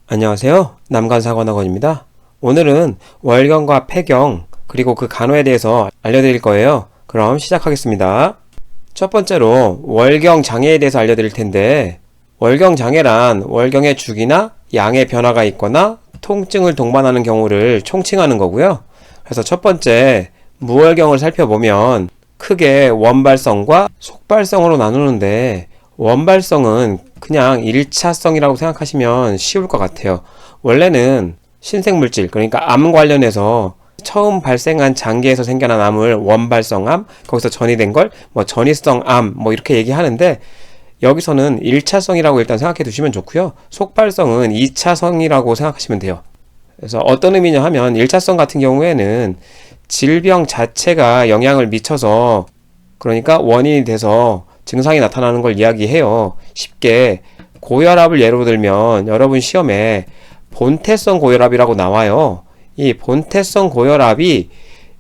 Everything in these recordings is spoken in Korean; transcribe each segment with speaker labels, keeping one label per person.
Speaker 1: 안녕하세요. 남간사관학원입니다. 오늘은 월경과 폐경 그리고 그 간호에 대해서 알려드릴 거예요. 그럼 시작하겠습니다. 첫 번째로 월경 장애에 대해서 알려드릴 텐데, 월경 장애란 월경의 주기나 양의 변화가 있거나 통증을 동반하는 경우를 총칭하는 거고요. 그래서 첫 번째 무월경을 살펴보면 크게 원발성과 속발성으로 나누는데, 원발성은 그냥 1차성이라고 생각하시면 쉬울 것 같아요. 원래는 신생물질, 그러니까 암 관련해서 처음 발생한 장기에서 생겨난 암을 원발성암, 거기서 전이된 걸 전이성 암 이렇게 얘기하는데, 여기서는 1차성이라고 일단 생각해 두시면 좋고요. 속발성은 2차성이라고 생각하시면 돼요. 그래서 어떤 의미냐 하면 1차성 같은 경우에는 질병 자체가 영향을 미쳐서, 그러니까 원인이 돼서 증상이 나타나는 걸 이야기해요. 쉽게 고혈압을 예로 들면 여러분 시험에 본태성 고혈압이라고 나와요. 이 본태성 고혈압이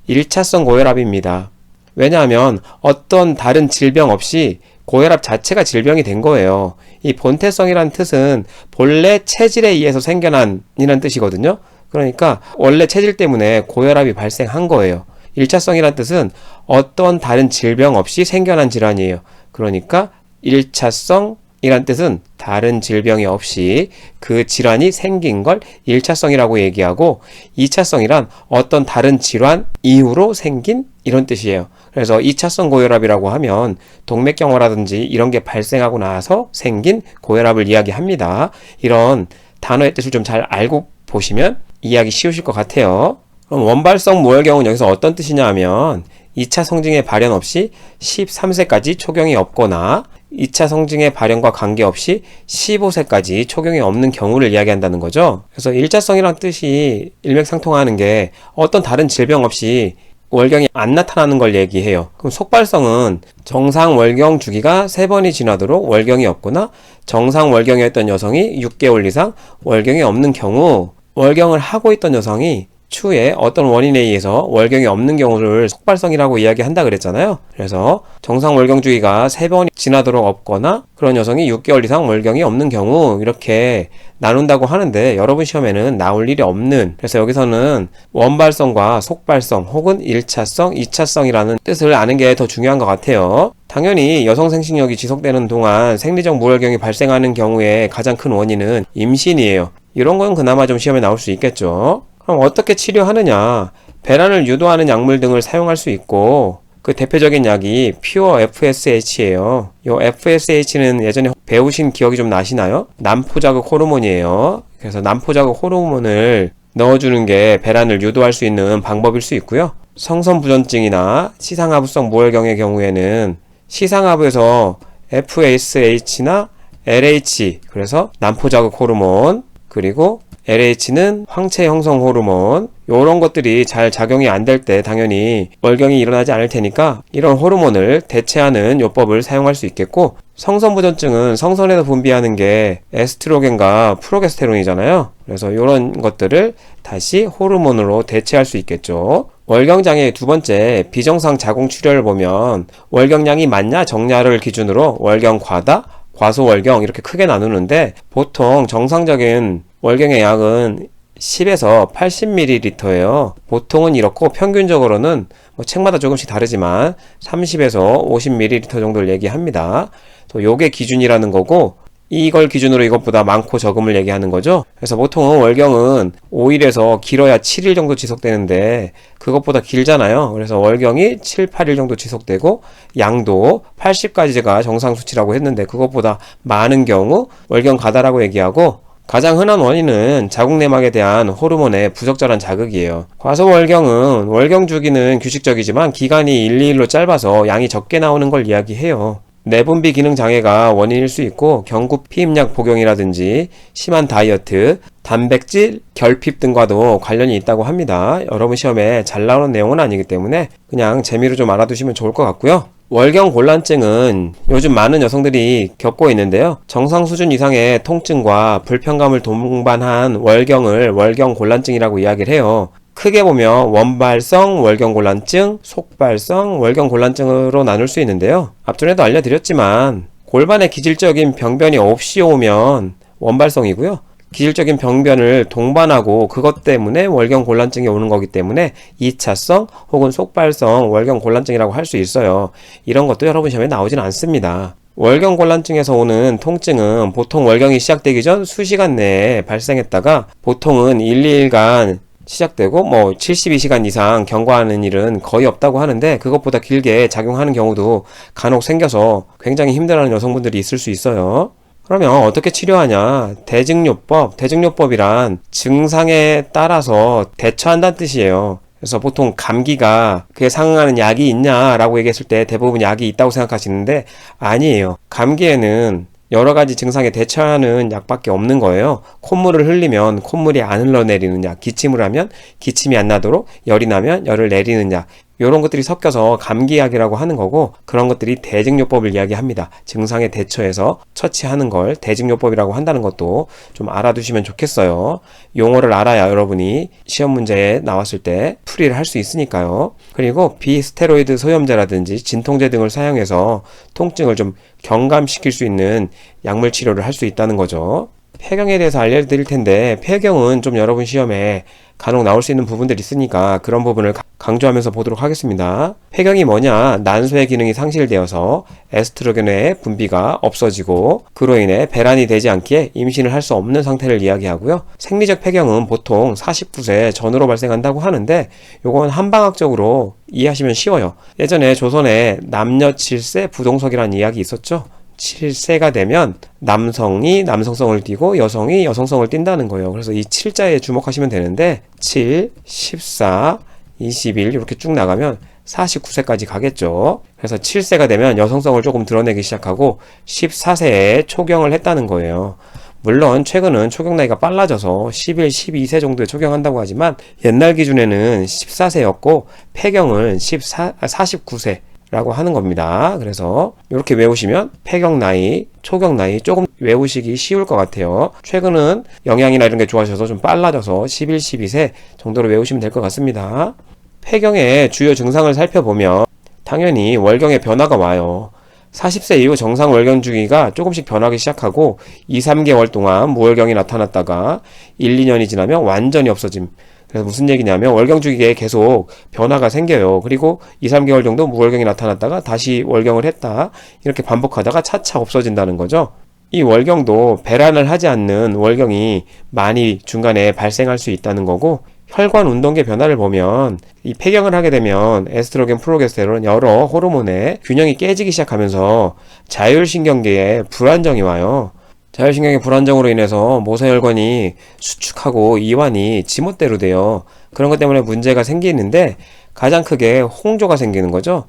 Speaker 1: 1차성 고혈압입니다. 왜냐하면 어떤 다른 질병 없이 고혈압 자체가 질병이 된 거예요. 이 본태성이란 뜻은 본래 체질에 의해서 생겨난 이란 뜻이거든요. 그러니까 원래 체질 때문에 고혈압이 발생한 거예요. 1차성이란 뜻은 어떤 다른 질병 없이 생겨난 질환이에요. 그러니까 1차성이란 뜻은 다른 질병이 없이 그 질환이 생긴 걸 1차성이라고 얘기하고, 2차성이란 어떤 다른 질환 이후로 생긴 이런 뜻이에요. 그래서 2차성 고혈압이라고 하면 동맥경화라든지 이런 게 발생하고 나서 생긴 고혈압을 이야기합니다. 이런 단어의 뜻을 좀 잘 알고 보시면 이해하기 쉬우실 것 같아요. 그럼 원발성 무월경은 여기서 어떤 뜻이냐 하면 2차 성징의 발현 없이 13세까지 초경이 없거나 2차 성징의 발현과 관계없이 15세까지 초경이 없는 경우를 이야기한다는 거죠. 그래서 1차성이란 뜻이 일맥상통하는 게 어떤 다른 질병 없이 월경이 안 나타나는 걸 얘기해요. 그럼 속발성은 정상 월경 주기가 3번이 지나도록 월경이 없거나 정상 월경이었던 여성이 6개월 이상 월경이 없는 경우, 월경을 하고 있던 여성이 추후에 어떤 원인에 의해서 월경이 없는 경우를 속발성이라고 이야기한다 그랬잖아요. 그래서 정상 월경 주기가 3번이 지나도록 없거나 그런 여성이 6개월 이상 월경이 없는 경우, 이렇게 나눈다고 하는데 여러분 시험에는 나올 일이 없는, 그래서 여기서는 원발성과 속발성 혹은 1차성, 2차성이라는 뜻을 아는 게 더 중요한 것 같아요. 당연히 여성 생식력이 지속되는 동안 생리적 무월경이 발생하는 경우에 가장 큰 원인은 임신이에요. 이런 건 그나마 좀 시험에 나올 수 있겠죠. 그럼 어떻게 치료하느냐? 배란을 유도하는 약물 등을 사용할 수 있고, 그 대표적인 약이 퓨어 FSH예요. 이 FSH는 예전에 배우신 기억이 좀 나시나요? 난포자극 호르몬이에요. 그래서 난포자극 호르몬을 넣어주는 게 배란을 유도할 수 있는 방법일 수 있고요. 성선부전증이나 시상하부성 무월경의 경우에는 시상하부에서 FSH나 LH, 그래서 난포자극 호르몬, 그리고 LH는 황체 형성 호르몬, 이런 것들이 잘 작용이 안 될 때 당연히 월경이 일어나지 않을 테니까 이런 호르몬을 대체하는 요법을 사용할 수 있겠고, 성선부전증은 성선에서 분비하는 게 에스트로겐과 프로게스테론이잖아요. 그래서 이런 것들을 다시 호르몬으로 대체할 수 있겠죠. 월경장애의 두 번째 비정상 자궁 출혈을 보면 월경량이 많냐 적냐를 기준으로 월경 과다, 과소월경 이렇게 크게 나누는데, 보통 정상적인 월경의 양은 10에서 80ml예요. 보통은 이렇고 평균적으로는 책마다 조금씩 다르지만 30에서 50ml 정도를 얘기합니다. 요게 기준이라는 거고, 이걸 기준으로 이것보다 많고 적음을 얘기하는 거죠. 그래서 보통은 월경은 5일에서 길어야 7일 정도 지속되는데 그것보다 길잖아요. 그래서 월경이 7, 8일 정도 지속되고 양도 80까지가 정상 수치라고 했는데 그것보다 많은 경우 월경 과다라고 얘기하고, 가장 흔한 원인은 자궁내막에 대한 호르몬의 부적절한 자극이에요. 과소월경은 월경 주기는 규칙적이지만 기간이 1, 2일로 짧아서 양이 적게 나오는 걸 이야기해요. 내분비 기능 장애가 원인일 수 있고, 경구 피임약 복용이라든지 심한 다이어트, 단백질 결핍 등과도 관련이 있다고 합니다. 여러분 시험에 잘 나오는 내용은 아니기 때문에 그냥 재미로 좀 알아두시면 좋을 것 같고요. 월경 곤란증은 요즘 많은 여성들이 겪고 있는데요. 정상 수준 이상의 통증과 불편감을 동반한 월경을 월경 곤란증이라고 이야기를 해요. 크게 보면 원발성 월경곤란증, 속발성 월경곤란증으로 나눌 수 있는데요. 앞전에도 알려드렸지만 골반에 기질적인 병변이 없이 오면 원발성이고요. 기질적인 병변을 동반하고 그것 때문에 월경곤란증이 오는 거기 때문에 2차성 혹은 속발성 월경곤란증이라고 할 수 있어요. 이런 것도 여러분 시험에 나오진 않습니다. 월경곤란증에서 오는 통증은 보통 월경이 시작되기 전 수시간 내에 발생했다가 보통은 1, 2일간 시작되고 72시간 이상 경과하는 일은 거의 없다고 하는데 그것보다 길게 작용하는 경우도 간혹 생겨서 굉장히 힘들어하는 여성분들이 있을 수 있어요. 그러면 어떻게 치료하냐? 대증요법이란 증상에 따라서 대처한다는 뜻이에요. 그래서 보통 감기가 그에 상응하는 약이 있냐라고 얘기했을 때 대부분 약이 있다고 생각하시는데 아니에요. 감기에는 여러 가지 증상에 대처하는 약밖에 없는 거예요. 콧물을 흘리면 콧물이 안 흘러내리는 약, 기침을 하면 기침이 안 나도록, 열이 나면 열을 내리는 약, 이런 것들이 섞여서 감기약이라고 하는 거고 그런 것들이 대증요법을 이야기합니다. 증상에 대처해서 처치하는 걸 대증요법이라고 한다는 것도 좀 알아두시면 좋겠어요. 용어를 알아야 여러분이 시험 문제에 나왔을 때 풀이를 할 수 있으니까요. 그리고 비스테로이드 소염제라든지 진통제 등을 사용해서 통증을 좀 경감시킬 수 있는 약물 치료를 할 수 있다는 거죠. 폐경에 대해서 알려드릴 텐데 폐경은 좀 여러분 시험에 간혹 나올 수 있는 부분들이 있으니까 그런 부분을 강조하면서 보도록 하겠습니다. 폐경이 뭐냐? 난소의 기능이 상실되어서 에스트로겐의 분비가 없어지고 그로 인해 배란이 되지 않기에 임신을 할 수 없는 상태를 이야기하고요. 생리적 폐경은 보통 49세 전후로 발생한다고 하는데 요건 한방학적으로 이해하시면 쉬워요. 예전에 조선에 남녀 7세 부동석이라는 이야기 있었죠. 7세가 되면 남성이 남성성을 띠고 여성이 여성성을 띈다는 거예요. 그래서 이 7자에 주목하시면 되는데 7, 14, 21 이렇게 쭉 나가면 49세까지 가겠죠. 그래서 7세가 되면 여성성을 조금 드러내기 시작하고 14세에 초경을 했다는 거예요. 물론 최근은 초경 나이가 빨라져서 11, 12세 정도에 초경한다고 하지만 옛날 기준에는 14세였고 폐경은 49세 라고 하는 겁니다. 그래서 이렇게 외우시면 폐경 나이, 초경 나이 조금 외우시기 쉬울 것 같아요. 최근은 영양이나 이런 게 좋아져서 좀 빨라져서 11, 12세 정도로 외우시면 될 것 같습니다. 폐경의 주요 증상을 살펴보면 당연히 월경의 변화가 와요. 40세 이후 정상 월경 주기가 조금씩 변하기 시작하고 2, 3개월 동안 무월경이 나타났다가 1, 2년이 지나면 완전히 없어짐. 그래서 무슨 얘기냐면 월경 주기에 계속 변화가 생겨요. 그리고 2, 3개월 정도 무월경이 나타났다가 다시 월경을 했다. 이렇게 반복하다가 차차 없어진다는 거죠. 이 월경도 배란을 하지 않는 월경이 많이 중간에 발생할 수 있다는 거고 혈관 운동계 변화를 보면 이 폐경을 하게 되면 에스트로겐, 프로게스테론 여러 호르몬의 균형이 깨지기 시작하면서 자율신경계에 불안정이 와요. 자율신경의 불안정으로 인해서 모세혈관이 수축하고 이완이 지멋대로 돼요. 그런 것 때문에 문제가 생기는데 가장 크게 홍조가 생기는 거죠.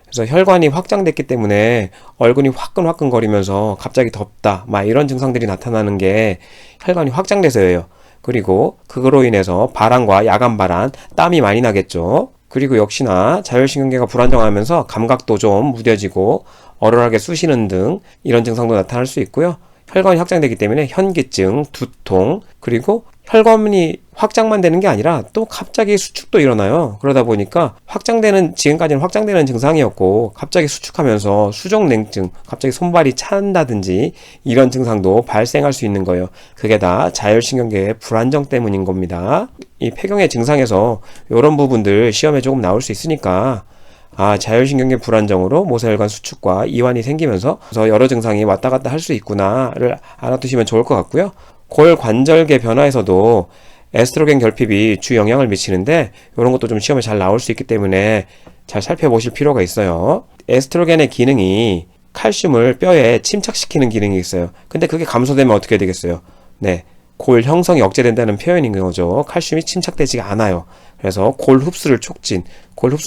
Speaker 1: 그래서 혈관이 확장됐기 때문에 얼굴이 화끈화끈거리면서 갑자기 덥다 막 이런 증상들이 나타나는 게 혈관이 확장돼서예요. 그리고 그거로 인해서 발한과 야간 발한, 땀이 많이 나겠죠. 그리고 역시나 자율신경계가 불안정하면서 감각도 좀 무뎌지고 얼얼하게 쑤시는 등 이런 증상도 나타날 수 있고요. 혈관이 확장되기 때문에 현기증, 두통, 그리고 혈관이 확장만 되는 게 아니라 또 갑자기 수축도 일어나요. 그러다 보니까 지금까지는 확장되는 증상이었고 갑자기 수축하면서 수족냉증, 갑자기 손발이 찬다든지 이런 증상도 발생할 수 있는 거예요. 그게 다 자율신경계의 불안정 때문인 겁니다. 이 폐경의 증상에서 이런 부분들 시험에 조금 나올 수 있으니까 자율신경계 불안정으로 모세혈관 수축과 이완이 생기면서 여러 증상이 왔다 갔다 할 수 있구나를 알아두시면 좋을 것 같고요. 골관절계 변화에서도 에스트로겐 결핍이 주 영향을 미치는데 이런 것도 좀 시험에 잘 나올 수 있기 때문에 잘 살펴보실 필요가 있어요. 에스트로겐의 기능이 칼슘을 뼈에 침착시키는 기능이 있어요. 근데 그게 감소되면 어떻게 되겠어요? 네, 골 형성이 억제된다는 표현인 거죠. 칼슘이 침착되지 않아요. 그래서 골 흡수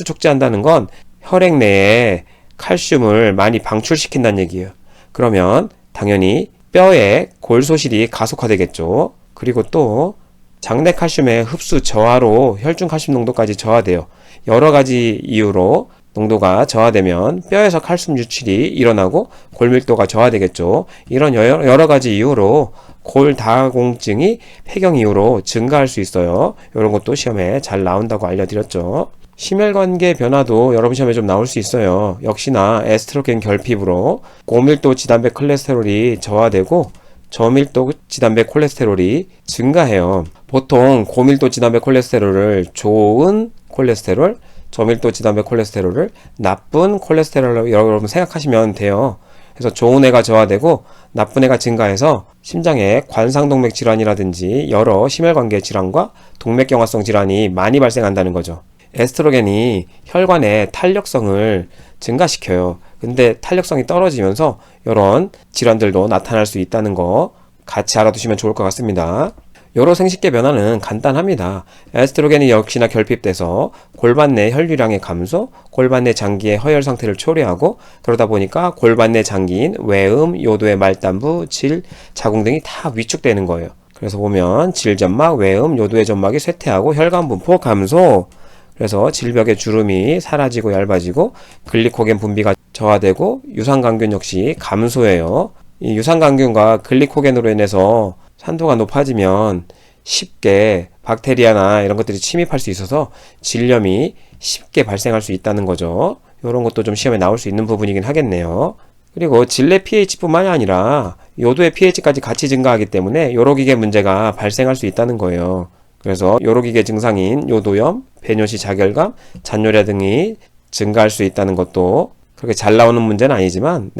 Speaker 1: 촉진한다는 건 혈액 내에 칼슘을 많이 방출시킨다는 얘기예요. 그러면 당연히 뼈에 골 소실이 가속화되겠죠. 그리고 또 장내 칼슘의 흡수 저하로 혈중 칼슘 농도까지 저하돼요. 여러 가지 이유로 농도가 저하되면 뼈에서 칼슘 유출이 일어나고 골밀도가 저하되겠죠. 이런 여러 가지 이유로 골다공증이 폐경 이후로 증가할 수 있어요. 이런 것도 시험에 잘 나온다고 알려드렸죠. 심혈관계 변화도 여러분 시험에 좀 나올 수 있어요. 역시나 에스트로겐 결핍으로 고밀도 지단백 콜레스테롤이 저하되고 저밀도 지단백 콜레스테롤이 증가해요. 보통 고밀도 지단백 콜레스테롤을 좋은 콜레스테롤, 저밀도 지단백 콜레스테롤을 나쁜 콜레스테롤로 여러분 생각하시면 돼요. 그래서 좋은 애가 저하되고 나쁜 애가 증가해서 심장에 관상동맥 질환이라든지 여러 심혈관계 질환과 동맥경화성 질환이 많이 발생한다는 거죠. 에스트로겐이 혈관의 탄력성을 증가시켜요. 근데 탄력성이 떨어지면서 이런 질환들도 나타날 수 있다는 거 같이 알아두시면 좋을 것 같습니다. 여러 생식계 변화는 간단합니다. 에스트로겐이 역시나 결핍돼서 골반 내 혈류량의 감소, 골반 내 장기의 허혈 상태를 초래하고 그러다 보니까 골반 내 장기인 외음, 요도의 말단부, 질, 자궁 등이 다 위축되는 거예요. 그래서 보면 질점막, 외음, 요도의 점막이 쇠퇴하고 혈관 분포 감소, 그래서 질벽의 주름이 사라지고 얇아지고 글리코겐 분비가 저하되고 유산광균 역시 감소해요. 이 유산광균과 글리코겐으로 인해서 산도가 높아지면 쉽게 박테리아나 이런 것들이 침입할 수 있어서 질염이 쉽게 발생할 수 있다는 거죠. 이런 것도 좀 시험에 나올 수 있는 부분이긴 하겠네요. 그리고 질내 pH뿐만이 아니라 요도의 pH까지 같이 증가하기 때문에 요로기계 문제가 발생할 수 있다는 거예요. 그래서 요로기계 증상인 요도염, 배뇨시 자결감, 잔뇨ля 등이 증가할 수 있다는 것도 그렇게 잘 나오는 문제는 아니지만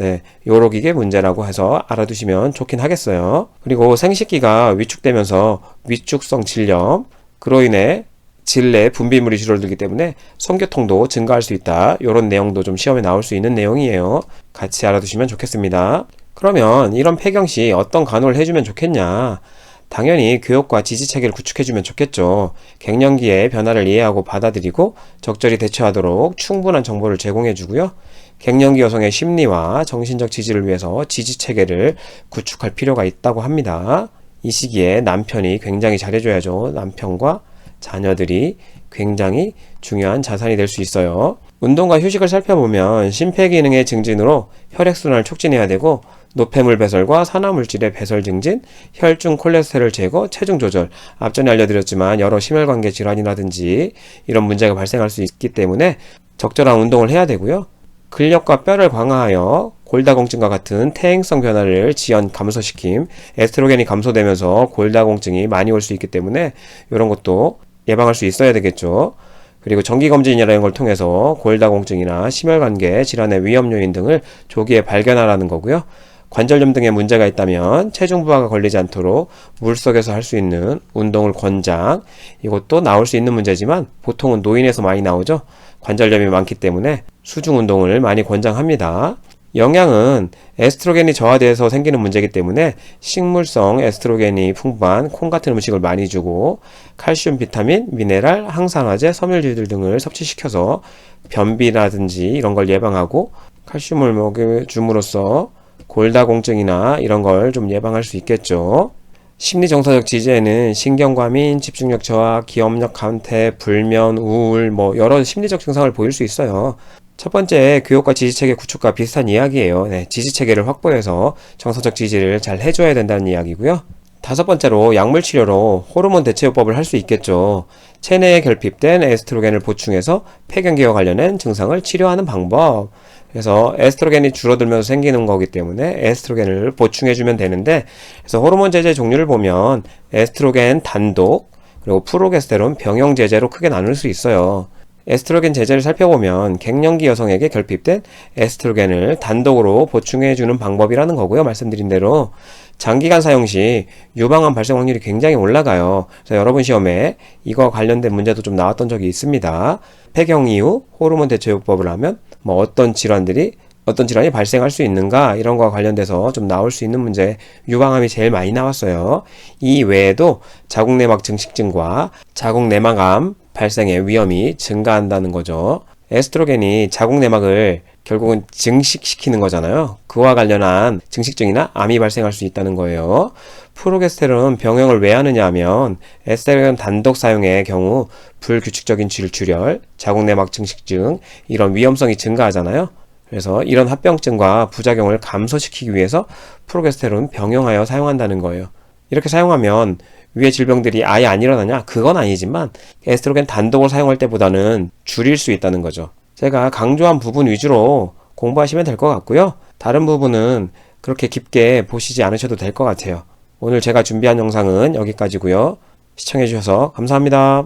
Speaker 1: 요로기계 문제라고 해서 알아두시면 좋긴 하겠어요. 그리고 생식기가 위축되면서 위축성 질염, 그로 인해 질내 분비물이 줄어들기 때문에 성교통도 증가할 수 있다. 이런 내용도 좀 시험에 나올 수 있는 내용이에요. 같이 알아두시면 좋겠습니다. 그러면 이런 폐경 시 어떤 간호를 해주면 좋겠냐? 당연히 교육과 지지체계를 구축해주면 좋겠죠. 갱년기의 변화를 이해하고 받아들이고 적절히 대처하도록 충분한 정보를 제공해주고요. 갱년기 여성의 심리와 정신적 지지를 위해서 지지체계를 구축할 필요가 있다고 합니다. 이 시기에 남편이 굉장히 잘해줘야죠. 남편과 자녀들이 굉장히 중요한 자산이 될 수 있어요. 운동과 휴식을 살펴보면 심폐기능의 증진으로 혈액순환을 촉진해야 되고 노폐물 배설과 산화물질의 배설 증진, 혈중 콜레스테롤 제거, 체중 조절, 앞전에 알려드렸지만 여러 심혈관계 질환이라든지 이런 문제가 발생할 수 있기 때문에 적절한 운동을 해야 되고요. 근력과 뼈를 강화하여 골다공증과 같은 퇴행성 변화를 지연 감소시킴, 에스트로겐이 감소되면서 골다공증이 많이 올 수 있기 때문에 이런 것도 예방할 수 있어야 되겠죠. 그리고 정기검진이라는 걸 통해서 골다공증이나 심혈관계 질환의 위험 요인 등을 조기에 발견하라는 거고요. 관절염 등의 문제가 있다면 체중 부하가 걸리지 않도록 물속에서 할 수 있는 운동을 권장. 이것도 나올 수 있는 문제지만 보통은 노인에서 많이 나오죠. 관절염이 많기 때문에 수중 운동을 많이 권장합니다. 영양은 에스트로겐이 저하돼서 생기는 문제이기 때문에 식물성 에스트로겐이 풍부한 콩 같은 음식을 많이 주고 칼슘, 비타민, 미네랄, 항산화제, 섬유질들 등을 섭취시켜서 변비라든지 이런 걸 예방하고 칼슘을 먹여줌으로써 골다공증이나 이런 걸 좀 예방할 수 있겠죠. 심리정서적 지지에는 신경과민, 집중력 저하, 기억력 감퇴, 불면, 우울, 여러 심리적 증상을 보일 수 있어요. 첫 번째, 교육과 지지체계 구축과 비슷한 이야기예요. 지지체계를 확보해서 정서적 지지를 잘 해줘야 된다는 이야기고요. 다섯 번째로 약물치료로 호르몬 대체요법을 할 수 있겠죠. 체내에 결핍된 에스트로겐을 보충해서 폐경기와 관련된 증상을 치료하는 방법. 그래서 에스트로겐이 줄어들면서 생기는 거기 때문에 에스트로겐을 보충해주면 되는데, 그래서 호르몬 제제 종류를 보면 에스트로겐 단독, 그리고 프로게스테론 병용 제제로 크게 나눌 수 있어요. 에스트로겐 제제를 살펴보면 갱년기 여성에게 결핍된 에스트로겐을 단독으로 보충해주는 방법이라는 거고요. 말씀드린 대로 장기간 사용 시 유방암 발생 확률이 굉장히 올라가요. 그래서 여러분 시험에 이거 관련된 문제도 좀 나왔던 적이 있습니다. 폐경 이후 호르몬 대체요법을 하면 어떤 질환이 발생할 수 있는가, 이런 거와 관련돼서 좀 나올 수 있는 문제, 유방암이 제일 많이 나왔어요. 이 외에도 자궁내막 증식증과 자궁내막암 발생의 위험이 증가한다는 거죠. 에스트로겐이 자궁내막을 결국은 증식시키는 거잖아요. 그와 관련한 증식증이나 암이 발생할 수 있다는 거예요. 프로게스테론 병용을 왜 하느냐 하면 에스테로겐 단독 사용의 경우 불규칙적인 질출혈, 자궁내막 증식증 이런 위험성이 증가하잖아요. 그래서 이런 합병증과 부작용을 감소시키기 위해서 프로게스테론 병용하여 사용한다는 거예요. 이렇게 사용하면 위의 질병들이 아예 안 일어나냐? 그건 아니지만 에스트로겐 단독을 사용할 때보다는 줄일 수 있다는 거죠. 제가 강조한 부분 위주로 공부하시면 될 것 같고요. 다른 부분은 그렇게 깊게 보시지 않으셔도 될 것 같아요. 오늘 제가 준비한 영상은 여기까지고요. 시청해주셔서 감사합니다.